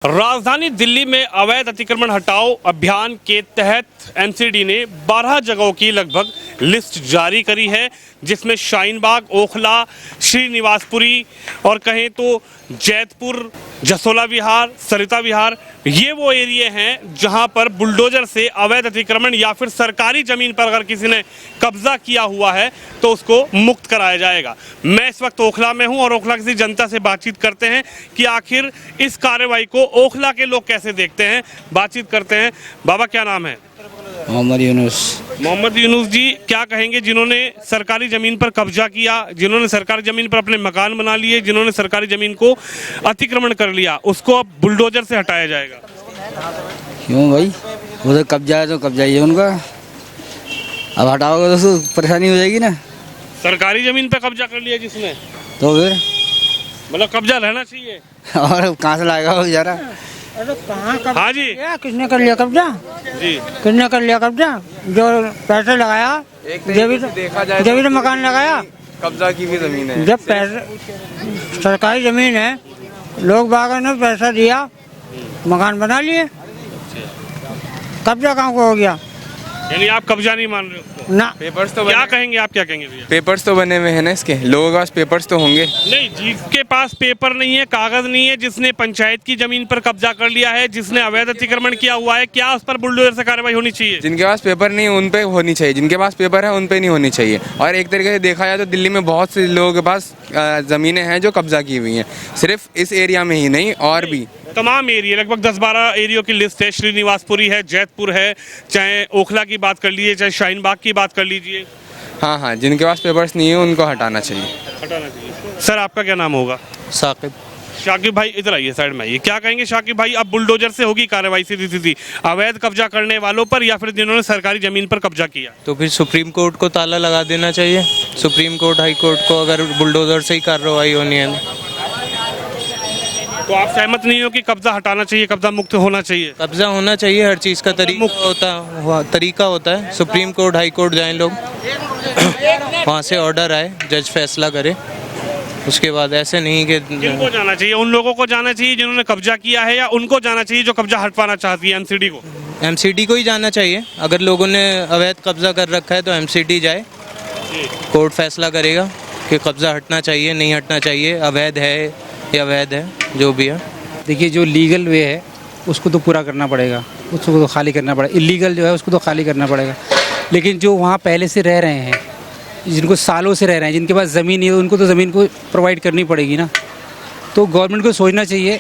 राजधानी दिल्ली में अवैध अतिक्रमण हटाओ अभियान के तहत एमसीडी ने 12 जगहों की लगभग लिस्ट जारी करी है, जिसमें शाहीन बाग, ओखला, श्रीनिवासपुरी और कहें तो जैतपुर, जसोला विहार, सरिता विहार, ये वो एरिया हैं जहां पर बुलडोजर से अवैध अतिक्रमण या फिर सरकारी जमीन पर अगर किसी ने कब्जा किया हुआ है तो उसको मुक्त कराया जाएगा। मैं इस वक्त ओखला में हूं और ओखला की जनता से बातचीत करते हैं कि आखिर इस कार्रवाई को ओखला के लोग कैसे देखते हैं। बातचीत करते हैं। बाबा, क्या नाम है? मोहम्मद यूनुस। मोहम्मद यूनुस जी, क्या कहेंगे जिन्होंने सरकारी ज़मीन पर कब्जा किया, जिन्होंने सरकारी ज़मीन पर अपने मकान बना लिए, जिन्होंने सरकारी ज़मीन को अतिक्रमण कर लिया, उसको अब बुलडोजर से हटाया जाएगा? क्यों भाई, उधर कब्जा है तो कब्जा ही है उनका। अब हटाओगे तो परेशानी हो जाएगी ना। सरकारी ज़मीन पर कब्जा कर लिया जिसने, तो फिर मतलब कब्जा रहना चाहिए। और कहाँ से लाएगा वो बेचारा? अरे कहाँ कब्जा? हाँ जी किसने कर लिया कब्जा? जी, किसने कर लिया कब्जा? जो पैसे लगाया, जब भी तो मकान लगाया, कब्जा की भी जमीन है। जब पैसे सरकारी जमीन है, लोग बागों ने पैसा दिया, मकान बना लिए, कब्जा कहाँ को हो गया? यानी आप कब्जा नहीं मान रहे उसको? ना। पेपर्स तो क्या बने, कहेंगे आप, क्या कहेंगे भैया? पेपर्स तो बने हुए हैं ना इसके, लोगों के पास पेपर्स तो होंगे। नहीं, जिसके पास पेपर नहीं है, कागज नहीं है, जिसने पंचायत की जमीन पर कब्जा कर लिया है, जिसने अवैध अतिक्रमण किया हुआ है, क्या उस पर बुलडोजर से कार्रवाई होनी चाहिए? जिनके पास पेपर नहीं उन पे होनी चाहिए, जिनके पास पेपर है उन पे नहीं होनी चाहिए। और एक तरीके से देखा जाए तो दिल्ली में बहुत से लोगों के पास ज़मीनें हैं जो कब्जा की हुई हैं, सिर्फ इस एरिया में ही नहीं और भी तमाम एरिया, लगभग 10-12 एरियो की लिस्ट है। श्रीनिवासपुरी है, जैतपुर है, चाहे ओखला की बात कर लीजिए, चाहे शाहीन बाग की बात कर लीजिए। हाँ, जिनके पास पेपर्स नहीं है उनको हटाना चाहिए। हटाना चाहिए। सर, आपका क्या नाम होगा? साकिब। शाकिब भाई, इधर आइए, साइड में आइए। क्या कहेंगे शाकिब भाई, अब बुलडोजर से होगी कार्रवाई सीधी सीधी अवैध कब्जा करने वालों पर या फिर जिन्होंने सरकारी जमीन पर कब्जा किया? तो फिर सुप्रीम कोर्ट को ताला लगा देना चाहिए। सुप्रीम कोर्ट, हाई कोर्ट को, अगर बुलडोजर से ही कार्रवाई होनी है तो आप सहमत नहीं हो कि कब्जा हटाना चाहिए, कब्जा मुक्त होना चाहिए? कब्जा होना चाहिए। हर चीज़ का तरीका होता है। सुप्रीम कोर्ट, हाई कोर्ट जाएं लोग, वहाँ से ऑर्डर आए, जज फैसला करे, उसके बाद ऐसे नहीं कि किनको जाना चाहिए? उन लोगों को जाना चाहिए जिन्होंने कब्जा किया है, या उनको जाना चाहिए जो कब्जा हटवाना चाहती है एमसीडी को? एमसीडी को ही जाना चाहिए। अगर लोगों ने अवैध कब्जा कर रखा है तो एमसीडी जाए, कोर्ट फैसला करेगा कि कब्जा हटना चाहिए, नहीं हटना चाहिए, अवैध है या वैध है, जो भी है। देखिए, जो लीगल वे है उसको तो पूरा करना पड़ेगा, उसको तो खाली करना पड़ेगा। इलीगल जो है उसको तो खाली करना पड़ेगा। लेकिन जो वहाँ पहले से रह रहे हैं, जिनको सालों से रह रहे हैं, जिनके पास ज़मीन है, उनको तो ज़मीन को प्रोवाइड करनी पड़ेगी ना। तो गवर्नमेंट को सोचना चाहिए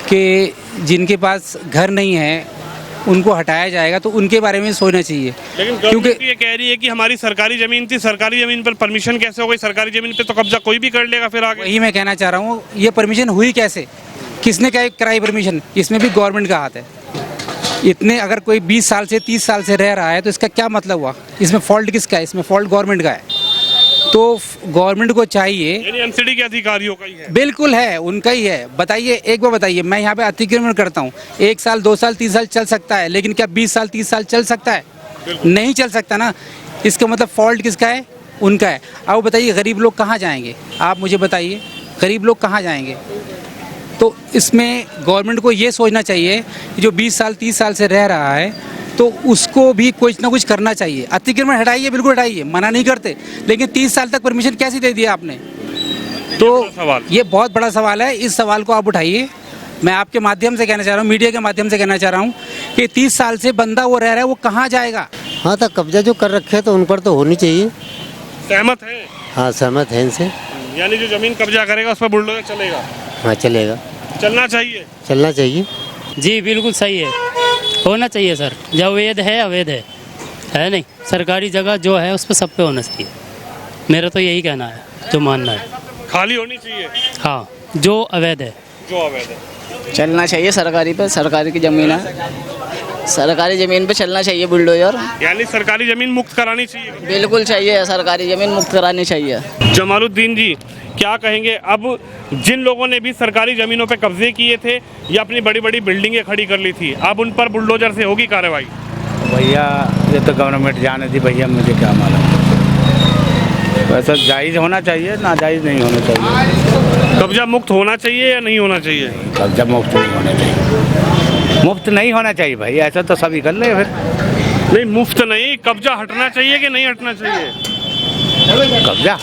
कि जिनके पास घर नहीं है उनको हटाया जाएगा, तो उनके बारे में सोचना चाहिए। लेकिन क्योंकि ये कह रही है कि हमारी सरकारी जमीन थी, सरकारी जमीन पर परमिशन कैसे हो गई? सरकारी जमीन पे तो कब्जा कोई भी कर लेगा फिर आगे। वही मैं कहना चाह रहा हूँ, ये परमिशन हुई कैसे, किसने क्या कराई परमिशन? इसमें भी गवर्नमेंट का हाथ है। इतने अगर कोई 20 साल से 30 साल से रह रहा है तो इसका क्या मतलब हुआ? इसमें फॉल्ट किसका है? इसमें फॉल्ट गवर्नमेंट का है। तो गवर्नमेंट को चाहिए, यानी एमसीडी के अधिकारियों का ही है? बिल्कुल है, उनका ही है। बताइए, एक बार बताइए, मैं यहाँ पे अतिक्रमण करता हूँ, 1 साल 2 साल 3 साल चल सकता है, लेकिन क्या 20 साल 30 साल चल सकता है? नहीं चल सकता ना। इसका मतलब फॉल्ट किसका है? उनका है। अब बताइए, गरीब लोग कहाँ जाएंगे? आप मुझे बताइए, गरीब लोग कहाँ जाएंगे? तो इसमें गवर्नमेंट को ये सोचना चाहिए कि जो 20 साल 30 साल से रह रहा है तो उसको भी कुछ ना कुछ करना चाहिए। अतिक्रमण हटाइए, बिल्कुल हटाइए, मना नहीं करते, लेकिन 30 साल तक परमिशन कैसे दे दिया आपने? तो ये बहुत बड़ा सवाल है। इस सवाल को आप उठाइए। मैं आपके माध्यम से कहना चाह रहा हूँ, मीडिया के माध्यम से कहना चाह रहा हूँ कि 30 साल से बंदा वो रह रहा है, वो कहाँ जाएगा? हाँ, तो कब्जा जो कर रखे हैं तो उन पर तो होनी चाहिए। सहमत है? हाँ, सहमत है इनसे। यानी जो जमीन कब्जा करेगा उस पर बुलडोजर चलेगा? हाँ, चलेगा, चलना चाहिए। चलना चाहिए। जी बिल्कुल सही है, होना चाहिए सर। जो अवैध है अवैध है नहीं, सरकारी जगह जो है उस पर सब पे होना चाहिए। मेरा तो यही कहना है, जो मानना है। खाली होनी चाहिए? हाँ, जो अवैध है। जो अवैध है चलना चाहिए सरकारी पे, सरकारी की ज़मीन है, सरकारी ज़मीन पे चलना चाहिए बुलडोजर। यानी सरकारी जमीन मुक्त करानी चाहिए? बिल्कुल चाहिए, सरकारी ज़मीन मुक्त करानी चाहिए। जमालुद्दीन जी, क्या कहेंगे, अब जिन लोगों ने भी सरकारी ज़मीनों पे कब्जे किए थे या अपनी बड़ी बड़ी बिल्डिंगें खड़ी कर ली थी, अब उन पर बुलडोजर से होगी कार्रवाई? भैया, ये तो गवर्नमेंट जाने दी भैया, मुझे क्या मालूम। वैसा जायज़ होना चाहिए, नाजायज़ नहीं होना चाहिए। कब्जा मुक्त होना चाहिए या नहीं होना चाहिए? कब्जा मुफ्त नहीं होना चाहिए, मुफ्त नहीं होना चाहिए भाई, ऐसा तो सभी कर ले फिर। नहीं, मुफ्त नहीं, कब्जा हटना चाहिए कि नहीं हटना चाहिए? कब्जा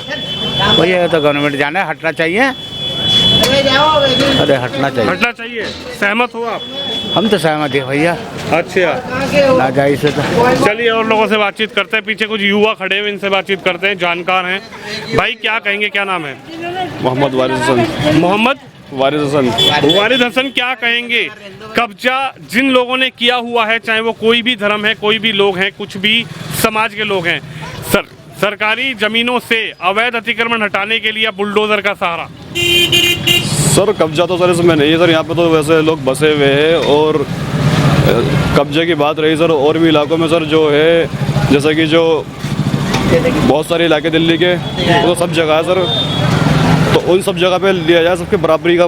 वही है, तो गवर्नमेंट जाना है, हटना चाहिए। अरे हटना चाहिए, हटना चाहिए। सहमत हो आप? हम तो सहमत है भैया। अच्छा, नाजायज से तो। चलिए और लोगों से बातचीत करते हैं। पीछे कुछ युवा खड़े हुए, इनसे बातचीत करते हैं, जानकार हैं। भाई क्या कहेंगे, क्या नाम है? मोहम्मद वारिद हसन। मोहम्मद वारिद हसन। वारिद हसन, क्या कहेंगे? कब्जा जिन लोगों ने किया हुआ है, चाहे वो कोई भी धर्म है, कोई भी लोग हैं, कुछ भी समाज के लोग हैं, सरकारी जमीनों से अवैध अतिक्रमण हटाने के लिए बुलडोजर का सहारा। सर कब्जा तो सर इसमें नहीं है सर, यहाँ पे तो वैसे लोग बसे हुए हैं। और कब्जे की बात रही सर, और भी इलाकों में सर जो है, जैसे कि जो बहुत सारे इलाके दिल्ली के, तो सब जगह है सर, तो उन सब जगह पे लिया जाए सबके बराबरी का।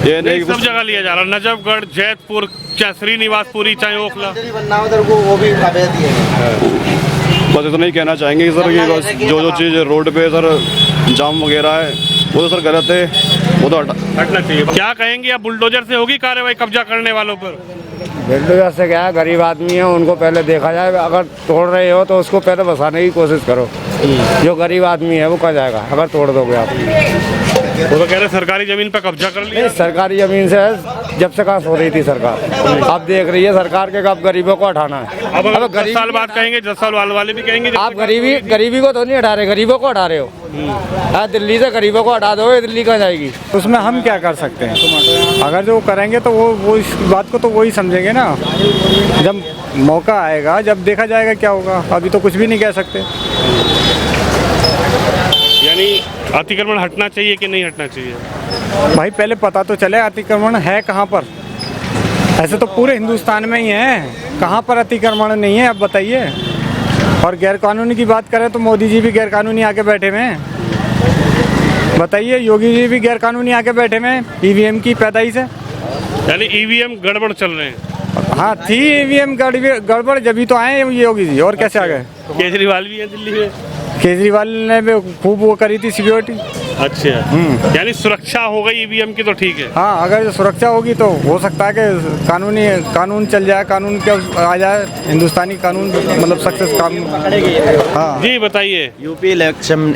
ये नहीं कि सब जगह लिया जा रहा, नजफगढ़, जैतपुर, चाहे श्रीनिवासपुरी, चाहे ओखला, बस इतना ही कहना चाहेंगे कि सर ये बस जो चीज़ रोड पे सर जाम वगैरह है वो तो सर गलत है, वो तो हटना चाहिए। क्या कहेंगे, अब बुलडोजर से होगी कार्रवाई कब्जा करने वालों पर? बुलडोजर से क्या है, गरीब आदमी है, उनको पहले देखा जाए, अगर तोड़ रहे हो तो उसको पहले बसाने की कोशिश करो। जो गरीब आदमी है वो कहाँ जाएगा अगर तोड़ दोगे आप? वो तो कह रहे सरकारी जमीन पर कब्जा कर लिया। सरकारी जमीन से जब से कहाँ सो रही थी सरकार, अब देख रही है सरकार के कब गरीबों को हटाना है। अब 10 साल बाद कहेंगे, 10 साल वाले भी कहेंगे आप गरीबी को तो नहीं हटा रहे, गरीबों को हटा रहे हो। दिल्ली से गरीबों को हटा दोगे, दिल्ली कहाँ जाएगी? उसमें हम क्या कर सकते हैं? अगर जो करेंगे तो वो इस बात को तो वही समझेंगे ना, जब मौका आएगा, जब देखा जाएगा क्या होगा। अभी तो कुछ भी नहीं कह सकते। यानी अतिक्रमण हटना चाहिए कि नहीं हटना चाहिए? भाई पहले पता तो चले अतिक्रमण है कहाँ पर। ऐसे तो पूरे हिंदुस्तान में ही है, कहाँ पर अतिक्रमण नहीं है अब बताइए। और गैर कानूनी की बात करें तो मोदी जी भी गैर कानूनी आके बैठे हुए हैं, बताइए। योगी जी भी गैर कानूनी आके बैठे हुए हैं ईवीएम की पैदाइश है। यानी ईवीएम गड़बड़ चल रहे हैं? हाँ थी ईवीएम गड़बड़, जब तो आए योगी जी, और कैसे आ गए? केजरीवाल भी है दिल्ली में, केजरीवाल ने भी खूब वो करी थी सिक्योरिटी। अच्छा, यानी सुरक्षा हो गई ईवीएम की तो ठीक है। हाँ, अगर सुरक्षा होगी तो हो सकता है कि कानून चल जाए, कानून क्या आ जाए, हिंदुस्तानी कानून मतलब सक्सेस कानून। हाँ जी बताइए। यूपी इलेक्शन,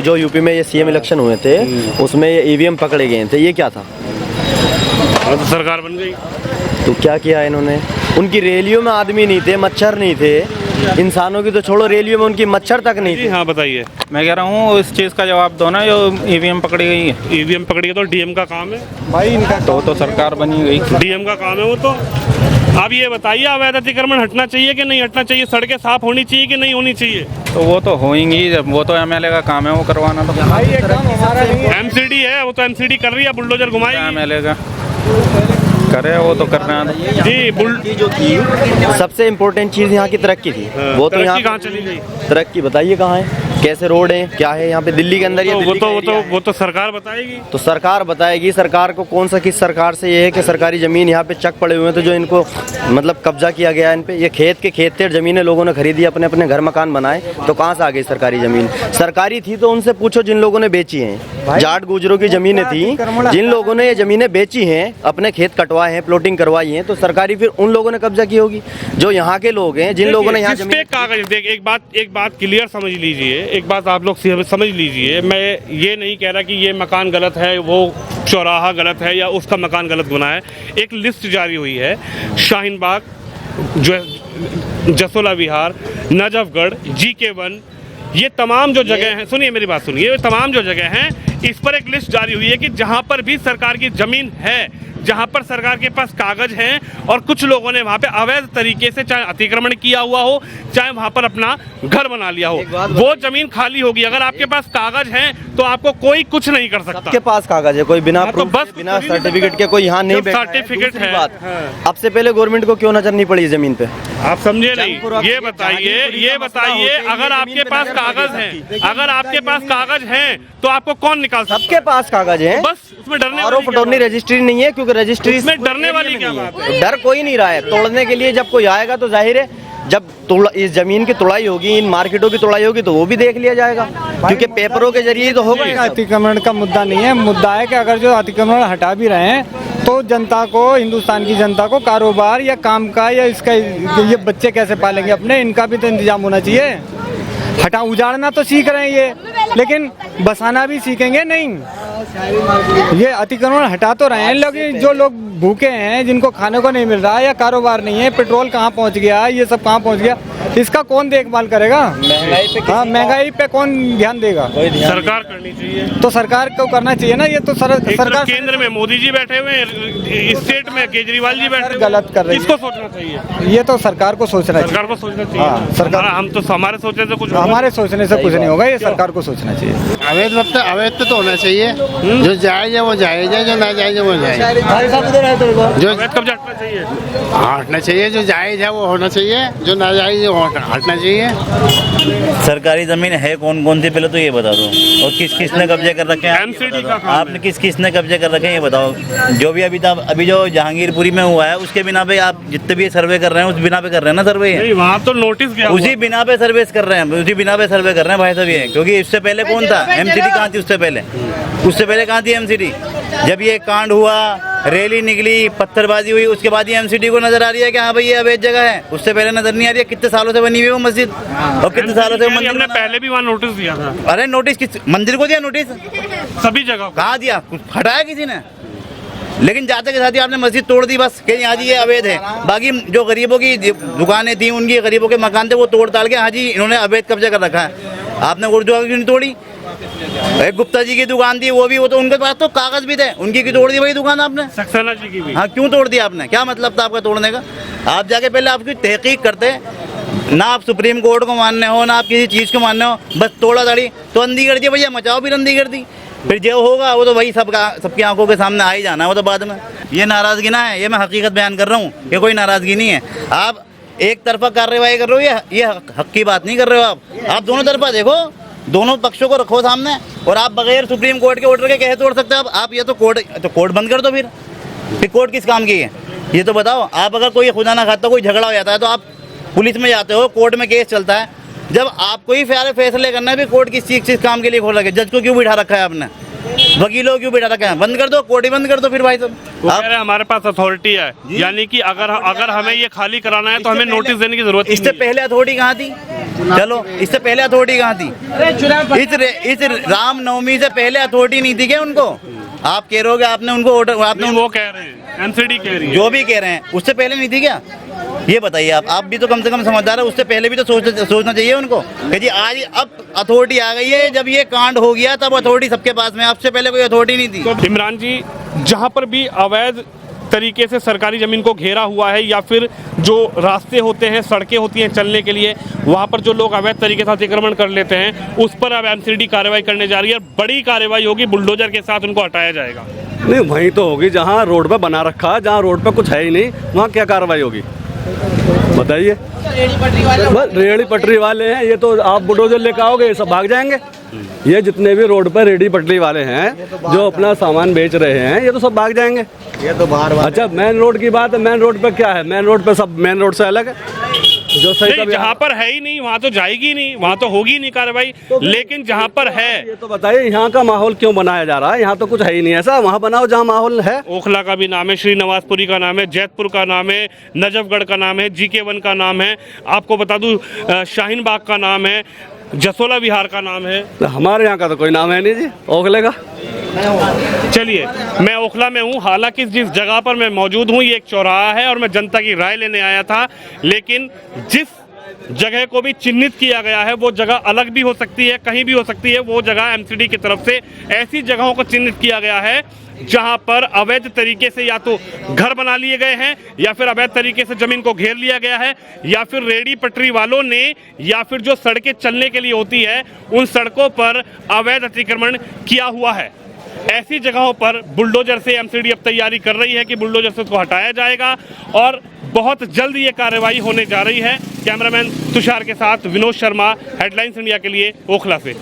जो यूपी में ये सीएम इलेक्शन हुए थे उसमें ये ईवीएम पकड़े गए थे, ये क्या था? तो सरकार बन गई तो क्या किया इन्होंने? उनकी रैलियों में आदमी नहीं थे, मच्छर नहीं थे, इंसानों की तो छोड़ो, रैलियों में उनकी मच्छर तक नहीं थे। हाँ बताइए। मैं कह रहा हूँ इस चीज़ का जवाब दो ना, जो ईवीएम पकड़ी गई है। ईवीएम पकड़ी गई तो डीएम का काम है भाई, इनका तो सरकार बनी गई, डीएम का काम है वो तो। अब ये बताइए, अवैध अतिक्रमण हटना चाहिए कि नहीं हटना चाहिए? सड़कें साफ होनी चाहिए कि नहीं होनी चाहिए? तो वो तो होंगी, वो तो एमएलए का काम है वो करवाना। तो एमसीडी है, वो तो एमसीडी कर रही है, बुलडोजर घुमाएगी। एमएलए का करे वो तो करना जी। जो थी सबसे इम्पोर्टेंट चीज़ यहाँ की तरक्की थी, वो तो यहाँ कहाँ चली गई? तरक्की बताइए कहाँ है, कैसे रोड है, क्या है यहाँ पे दिल्ली के अंदर? वो तो सरकार बताएगी। तो सरकार बताएगी। सरकार को कौन सा, किस सरकार से ये है कि सरकारी ज़मीन यहाँ पे चक पड़े हुए हैं, तो जो इनको मतलब कब्जा किया गया है इन पे, ये खेत थे, ज़मीनें लोगों ने खरीदी, अपने अपने घर मकान बनाए, तो कहाँ से आ गई सरकारी ज़मीन? सरकारी थी तो उनसे पूछो जिन लोगों ने बेची हैं। जाट गुजरों की ज़मीनें थी, जिन लोगों ने ये ज़मीनें बेची हैं, अपने खेत कटवाए हैं, प्लॉटिंग करवाई है, तो सरकारी फिर उन लोगों ने कब्जा की होगी। जो यहाँ के लोग हैं, जिन लोगों ने यहाँ जमीन कागज देख, एक बात क्लियर समझ लीजिए, एक बात आप लोग समझ लीजिए। मैं ये नहीं कह रहा कि ये मकान गलत है, वो चौराहा गलत है या उसका मकान गलत बना है। एक लिस्ट जारी हुई है, शाहीन बाग, जसोला विहार, नजफगढ़, GK1, ये तमाम जो जगह हैं, सुनिए मेरी बात सुनिए, ये तमाम जो जगह हैं, इस पर एक लिस्ट जारी हुई है कि जहां पर भी सरकार की जमीन है, जहां पर सरकार के पास कागज हैं और कुछ लोगों ने वहां पे अवैध तरीके से चाहे अतिक्रमण किया हुआ हो, चाहे वहां पर अपना घर बना लिया हो, वो जमीन खाली होगी। अगर आपके पास कागज हैं तो आपको कोई कुछ नहीं कर सकता। सबके पास कागज है, कोई बिना तो बस बिना सर्टिफिकेट के कोई यहाँ नहीं बैठा। सर्टिफिकेट है। अब से पहले गवर्नमेंट को क्यों नजर नहीं पड़ी जमीन पे? आप समझे नहीं? ये बताइए अगर आपके पास कागज हैं, अगर आपके पास कागज हैं तो आपको कौन निकाल सकता? सबके पास कागज है, बस उसमें डरने आरोप पटौनी रजिस्ट्री नहीं है, क्योंकि रजिस्ट्री में डरने वाली क्या बात है? डर कोई नहीं रहा है। तोड़ने के लिए जब कोई आएगा तो जाहिर है जब इस ज़मीन की तोड़ाई होगी, इन मार्केटों की तोड़ाई होगी तो वो भी देख लिया जाएगा, क्योंकि पेपरों के जरिए ही तो होगा। अतिक्रमण का मुद्दा नहीं है, मुद्दा है कि अगर जो अतिक्रमण हटा भी रहे हैं तो जनता को, हिंदुस्तान की जनता को कारोबार या काम का या इसका, ये बच्चे कैसे पालेंगे अपने, इनका भी तो इंतजाम होना चाहिए। हटा उजाड़ना तो सीख रहे हैं ये, लेकिन बसाना भी सीखेंगे नहीं। ये अतिक्रमण हटा तो रहे हैं, लेकिन जो लोग भूखे हैं, जिनको खाने को नहीं मिल रहा है या कारोबार नहीं है, पेट्रोल कहाँ पहुँच गया, ये सब कहाँ पहुँच गया, इसका कौन देखभाल करेगा? हाँ, महंगाई पे कौन ध्यान देगा? सरकार करनी चाहिए। तो सरकार को करना चाहिए ना, ये तो सरकार। केंद्र में मोदी जी बैठे हुए हैं, स्टेट में केजरीवाल जी बैठे हुए, गलत कर रही है। किसको सोचना चाहिए? ये तो सरकार को सोचना चाहिए। सरकार को सोचना चाहिए। हाँ, सरकार। हम तो हमारे सोचने से कुछ, हमारे सोचने से कुछ नहीं होगा, ये सरकार को सोचना चाहिए। अवैध तो होना चाहिए, जो जायज है वो जायज है, जो ना जायज है वो जायज। जो अवैध कब्जा हटना चाहिए, हटना चाहिए, जो जायज है वो होना चाहिए, जो ना जायज है वो हटना चाहिए। सरकारी जमीन है कौन कौन सी, पहले तो ये बता दो, और किस किस ने कब्जे कर रखे हैं? एमसीडी का काम आपने किस किस ने कब्जे कर रखे हैं ये बताओ। जो भी अभी जो जहांगीरपुरी में हुआ है उसके बिना पे आप जितने भी सर्वे कर रहे हैं उस बिना पे कर रहे हैं ना सर्वे? नहीं, वहाँ तो नोटिस गया, उसी बिना पे सर्वे कर रहे हैं, उसी बिना पे सर्वे कर रहे हैं भाई साहब ये। क्योंकि इससे पहले कौन था? एमसीडी कहाँ थी उससे पहले कहाँ थी एमसीडी? जब ये कांड हुआ, रैली निकली, पत्थरबाजी हुई, उसके बाद ये एमसीडी को नजर आ रही है कि हाँ भाई ये अवैध जगह है। उससे पहले नजर नहीं आ रही है। कितने सालों से बनी हुई है वो मस्जिद, और कितने सालों से मंदिर? हमने पहले भी वहाँ नोटिस दिया था। अरे नोटिस किस मंदिर को दिया? नोटिस सभी जगह कहाँ दिया? कुछ हटाया किसी ने? लेकिन जाते के साथ ही आपने मस्जिद तोड़ दी बस, कि यहाँ जी ये अवैध है। बाकी जो गरीबों की दुकानें थी, उनकी गरीबों के मकान थे, वो तोड़ ताड़ के हाँ जी इन्होंने अवैध कब्जा कर रखा है। आपने उर्दू क्यों नहीं तोड़ी? एक गुप्ता जी की दुकान थी, वो तो उनके पास तो कागज भी थे, उनकी की तोड़ दी वही दुकान आपने। सक्सेना जी की भी। हाँ, क्यों तोड़ दिया आपने? क्या मतलब था आपका तोड़ने का? आप जाके पहले आपकी तहकीक करते, ना आप सुप्रीम कोर्ट को मानने हो, ना आप किसी चीज़ को मानने हो, बस तोड़ा दाड़ी तो अंधी कर दिया भैया, मचाओ भी अंधी कर दी। फिर जो होगा वो तो वही सबकी आंखों के सामने आ ही जाना है, वो तो बाद में। ये नाराज़गी ना है, ये मैं हकीकत बयान कर रहा हूँ, ये कोई नाराज़गी नहीं है। आप एक तरफा कार्रवाई कर रहे हो, ये हक की बात नहीं कर रहे हो। आप दोनों तरफा देखो, दोनों पक्षों को रखो सामने, और आप बगैर सुप्रीम कोर्ट के ऑर्डर के कैसे तोड़ सकते हो? आप ये तो कोर्ट बंद कर दो। फिर कोर्ट किस काम की है ये तो बताओ। आप अगर कोई खुदा ना खाता कोई झगड़ा हो जाता है तो आप पुलिस में जाते हो, कोर्ट में केस चलता है। जब आपको ही सारे फैसले करना है, भी कोर्ट किस काम के लिए खोल रखे? जज को क्यों बिठा रखा है आपने? वकीलों क्यों बिठा रखा है? बंद कर दो, कोर्ट ही बंद कर दो फिर भाई साहब। आप हमारे पास अथॉरिटी है, यानी कि अगर हमें ये खाली कराना है तो हमें नोटिस देने की जरूरत। इससे पहले अथॉरिटी कहाँ थी? चलो, इससे पहले अथॉरिटी कहाँ थी? इस रामनवमी से पहले अथॉरिटी नहीं थी क्या उनको? आप कह रहे हो आपने उनको ऑर्डर, आपने वो कह रहे हैं, एमसीडी कह रही है, जो भी कह रहे हैं, उससे पहले नहीं थी क्या? ये बताइए आप भी तो कम से कम समझदार है, उससे पहले भी तो सोचना चाहिए उनको कि जी आज अब अथॉरिटी आ गई है। जब ये कांड हो गया तब अथॉरिटी सबके पास में, आपसे पहले कोई अथॉरिटी नहीं थी। तो इमरान जी, जहाँ पर भी अवैध तरीके से सरकारी ज़मीन को घेरा हुआ है, या फिर जो रास्ते होते हैं, सड़कें होती हैं चलने के लिए, वहाँ पर जो लोग अवैध तरीके से अतिक्रमण कर लेते हैं, उस पर अब एमसीडी कार्रवाई करने जा रही है। बड़ी कार्रवाई होगी, बुलडोजर के साथ उनको हटाया जाएगा। नहीं, वहीं तो होगी जहाँ रोड पे बना रखा है, जहाँ रोड पे कुछ है ही नहीं, वहाँ क्या कार्रवाई होगी बताइए? रेहड़ी पटरी वाले हैं, ये तो आप बुलडोजर लेकर आओगे ये सब भाग जाएंगे। ये जितने भी रोड पर रेहड़ी पटरी वाले हैं जो अपना सामान बेच रहे हैं, ये तो सब भाग जाएंगे। ये तो बाहर। अच्छा, मेन रोड की बात है, मेन रोड पे क्या है? मेन रोड पे सब मेन रोड से अलग है, जो सही जहाँ पर है ही नहीं वहाँ तो जाएगी नहीं, वहाँ तो होगी नहीं कार्रवाई। लेकिन जहाँ पर है, ये तो बताइए यहाँ का माहौल क्यों बनाया जा रहा है? यहाँ तो कुछ है ही नहीं ऐसा, वहाँ बनाओ जहाँ माहौल है। ओखला का भी नाम है, श्री निवासपुरी का नाम है, जैतपुर का नाम है, नजफगढ़ का नाम है, GK1 का नाम है, आपको बता दूं शाहीन बाग का नाम है, जसोला विहार का नाम है। हमारे यहाँ का तो कोई नाम है नहीं जी ओखले का। चलिए, मैं ओखला में हूँ, हालांकि जिस जगह पर मैं मौजूद हूँ ये एक चौराहा है और मैं जनता की राय लेने आया था, लेकिन जिस जगह को भी चिन्हित किया गया है वो जगह अलग भी हो सकती है, कहीं भी हो सकती है। वो जगह एमसीडी की तरफ से ऐसी जगहों को चिन्हित किया गया है जहां पर अवैध तरीके से या तो घर बना लिए गए हैं, या फिर अवैध तरीके से जमीन को घेर लिया गया है, या फिर रेहड़ी पटरी वालों ने, या फिर जो सड़कें चलने के लिए होती है उन सड़कों पर अवैध अतिक्रमण किया हुआ है। ऐसी जगहों पर बुलडोजर से एमसीडी अब तैयारी कर रही है कि बुलडोजर से उसको हटाया जाएगा और बहुत जल्द ये कार्रवाई होने जा रही है। कैमरामैन तुषार के साथ विनोद शर्मा, हेडलाइंस इंडिया के लिए ओखला से।